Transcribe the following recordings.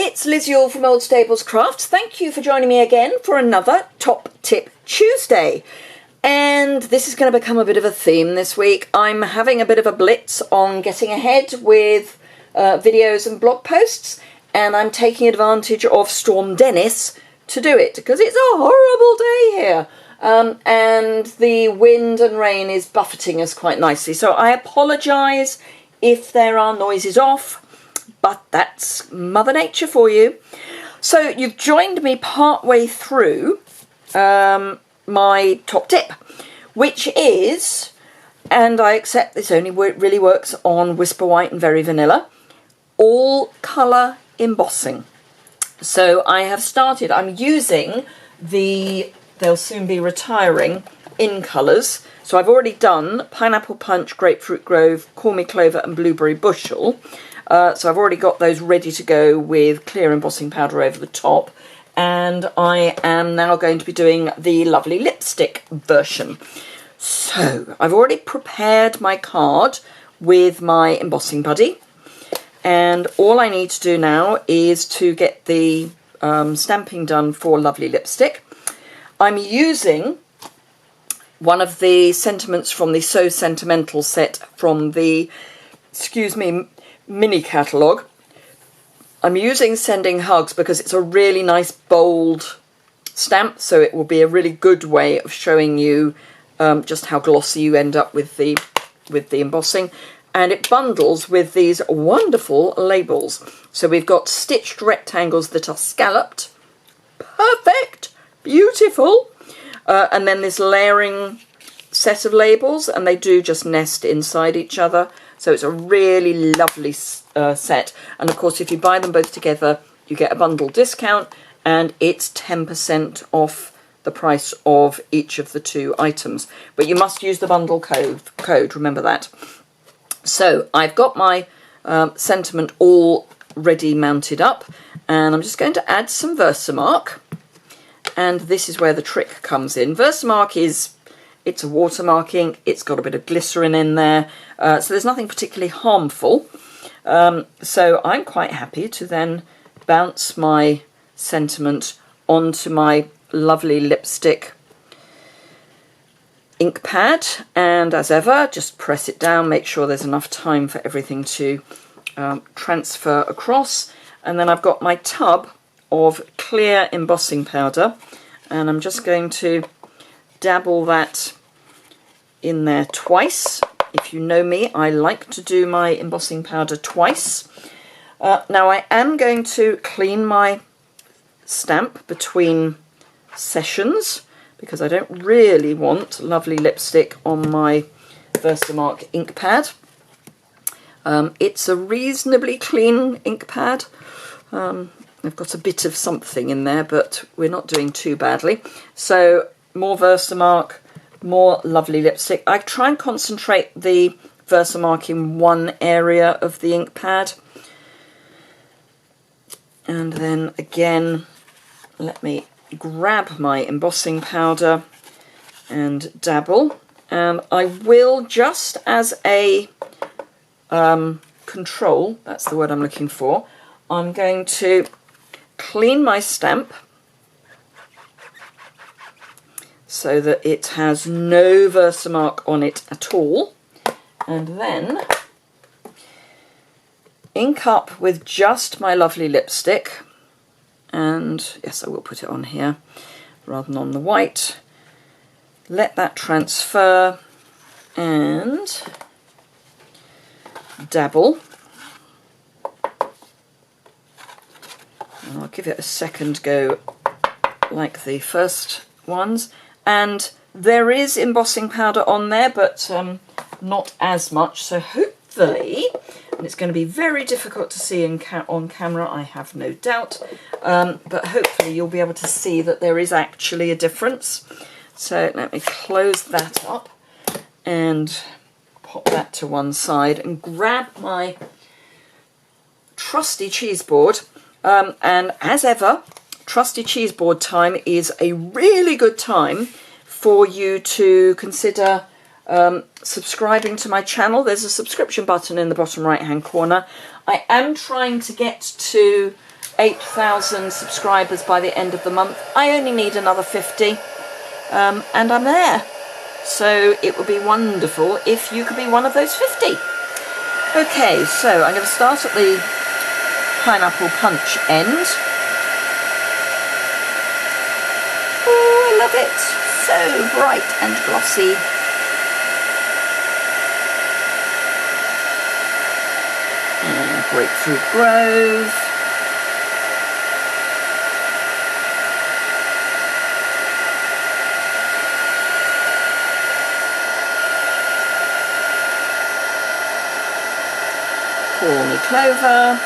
it's Liz Yuille from Old Stables Crafts. Thank you for joining me again for another Top Tip Tuesday. And this is going to become a bit of a theme this week. I'm having a bit of a blitz on getting ahead with videos and blog posts, and I'm taking advantage of Storm Dennis to do it because it's a horrible day here. And the wind and rain is buffeting us quite nicely. So I apologise if there are noises off, but that's Mother Nature for you. So you've joined me partway through my top tip, which is, and I accept this only really works on Whisper White and Very Vanilla, all colour embossing. So I have started, I'm using they'll soon be retiring in colours. So I've already done Pineapple Punch, Grapefruit Grove, Call Me Clover and Blueberry Bushel. So I've already got those ready to go with clear embossing powder over the top. And I am now going to be doing the lovely lipstick version. So I've already prepared my card with my embossing buddy. And all I need to do now is to get the stamping done for Lovely Lipstick. I'm using one of the sentiments from the So Sentimental set from the, mini catalogue. I'm using Sending Hugs because it's a really nice bold stamp, so it will be a really good way of showing you just how glossy you end up with the embossing. And it bundles with these wonderful labels. So we've got stitched rectangles that are scalloped. Perfect! Beautiful! And then this layering set of labels, and they do just nest inside each other. So it's a really lovely set. And of course, if you buy them both together, you get a bundle discount, and it's 10% off the price of each of the two items. But you must use the bundle code, remember that. So I've got my sentiment all ready mounted up, and I'm just going to add some Versamark. And this is where the trick comes in. Versamark it's a watermarking, it's got a bit of glycerin in there, so there's nothing particularly harmful. So I'm quite happy to then bounce my sentiment onto my lovely lipstick ink pad, and as ever, just press it down, make sure there's enough time for everything to transfer across. And then I've got my tub of clear embossing powder, and I'm just going to dabble that in there twice. If you know me, I like to do my embossing powder twice. Now I am going to clean my stamp between sessions because I don't really want Lovely Lipstick on my Versamark ink pad. It's a reasonably clean ink pad. I've got a bit of something in there, but we're not doing too badly. So more Versamark, more Lovely Lipstick. I try and concentrate the Versamark in one area of the ink pad. And then again, let me grab my embossing powder and dabble. And I will, just as a control, that's the word I'm looking for, I'm going to clean my stamp so that it has no Versamark on it at all, and then ink up with just my Lovely Lipstick. And yes, I will put it on here rather than on the white. Let that transfer and dabble. And I'll give it a second go like the first ones. And there is embossing powder on there, but not as much. So hopefully, and it's going to be very difficult to see on camera, I have no doubt, but hopefully you'll be able to see that there is actually a difference. So let me close that up and pop that to one side and grab my trusty cheese board. And as ever, trusty cheese board time is a really good time for you to consider subscribing to my channel. There's a subscription button in the bottom right hand corner. I am trying to get to 8,000 subscribers by the end of the month. I only need another 50 and I'm there. So it would be wonderful if you could be one of those 50. Okay, so I'm going to start at the pineapple punch end. Oh, I love it. So bright and glossy. And Grapefruit Grove. Tawny Clover.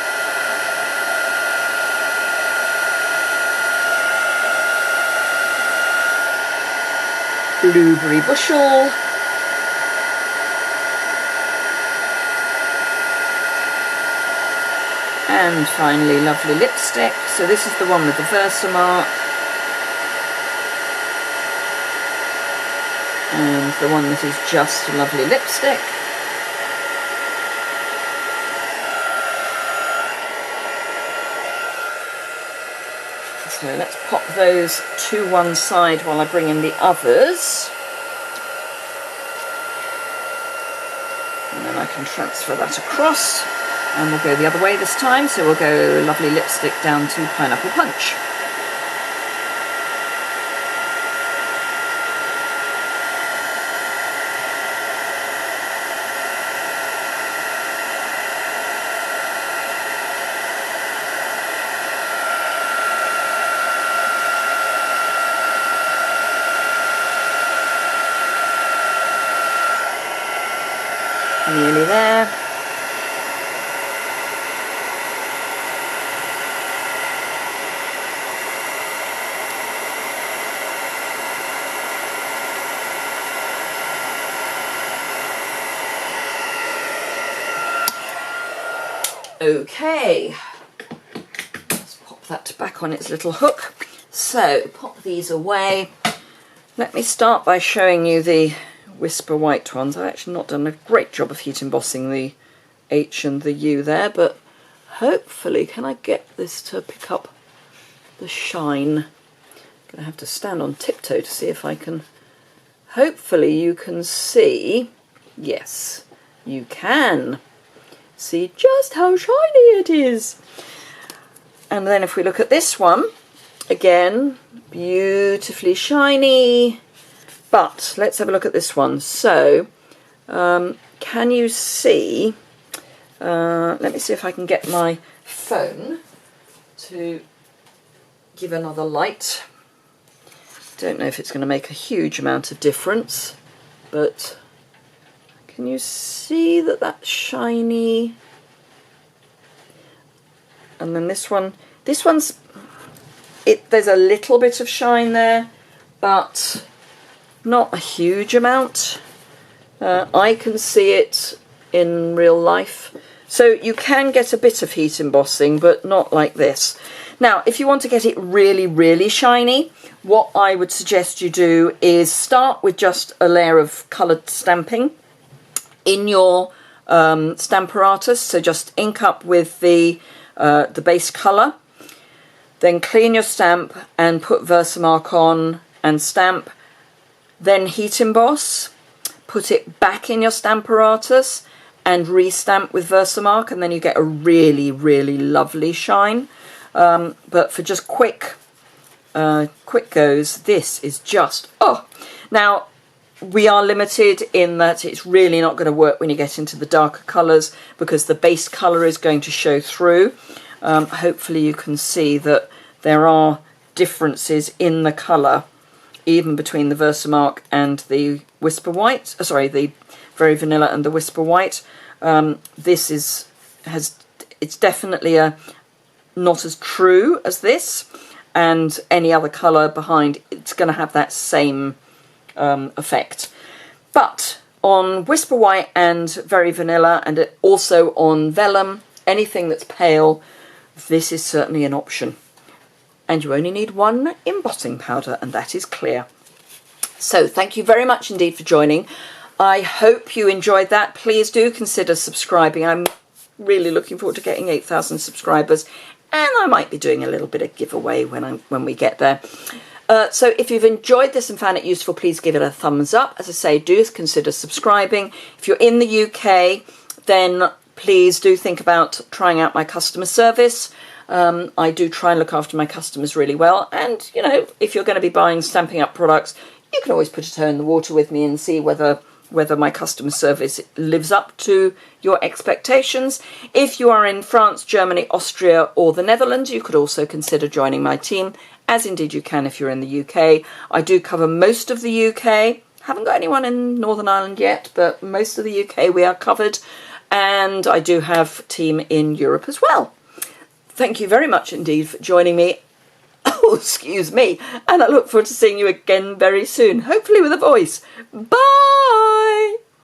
Blueberry Bushel. And finally Lovely Lipstick. So this is the one with the Versamark. And the one that is just a Lovely Lipstick. So let's pop those to one side while I bring in the others. And then I can transfer that across. And we'll go the other way this time. So we'll go Lovely Lipstick down to Pineapple Punch. Nearly there. Okay, let's pop that back on its little hook. So pop these away. Let me start by showing you the Whisper White ones. I've actually not done a great job of heat embossing the H and the U there, but hopefully, can I get this to pick up the shine? I'm going to have to stand on tiptoe to see if I can. Hopefully you can see. Yes, you can see just how shiny it is. And then if we look at this one, again, beautifully shiny. But let's have a look at this one. So, can you see, let me see if I can get my phone to give another light. Don't know if it's going to make a huge amount of difference, but can you see that that's shiny? And then this one's, there's a little bit of shine there, but not a huge amount. I can see it in real life. So you can get a bit of heat embossing, but not like this. Now, if you want to get it really, really shiny, what I would suggest you do is start with just a layer of coloured stamping in your stamparatus. So just ink up with the base colour. Then clean your stamp and put Versamark on and stamp. Then heat emboss, put it back in your stamparatus and re-stamp with Versamark, and then you get a really, really lovely shine. But for just quick goes, this is just, oh! Now, we are limited in that it's really not going to work when you get into the darker colours because the base colour is going to show through. Hopefully you can see that there are differences in the colour even between the Versamark and the Whisper White, the Very Vanilla and the Whisper White. This it's definitely not as true as this, and any other colour behind, it's going to have that same effect. But on Whisper White and Very Vanilla, and also on Vellum, anything that's pale, this is certainly an option. And you only need one embossing powder, and that is clear. So thank you very much indeed for joining. I hope you enjoyed that. Please do consider subscribing. I'm really looking forward to getting 8,000 subscribers, and I might be doing a little bit of giveaway when we get there. So if you've enjoyed this and found it useful, please give it a thumbs up. As I say, do consider subscribing. If you're in the UK, then please do think about trying out my customer service. I do try and look after my customers really well. And, you know, if you're going to be buying Stampin' Up products, you can always put a toe in the water with me and see whether my customer service lives up to your expectations. If you are in France, Germany, Austria, or the Netherlands, you could also consider joining my team, as indeed you can if you're in the UK. I do cover most of the UK. Haven't got anyone in Northern Ireland yet, but most of the UK we are covered. And I do have a team in Europe as well. Thank you very much indeed for joining me. Oh, excuse me. And I look forward to seeing you again very soon, hopefully with a voice. Bye!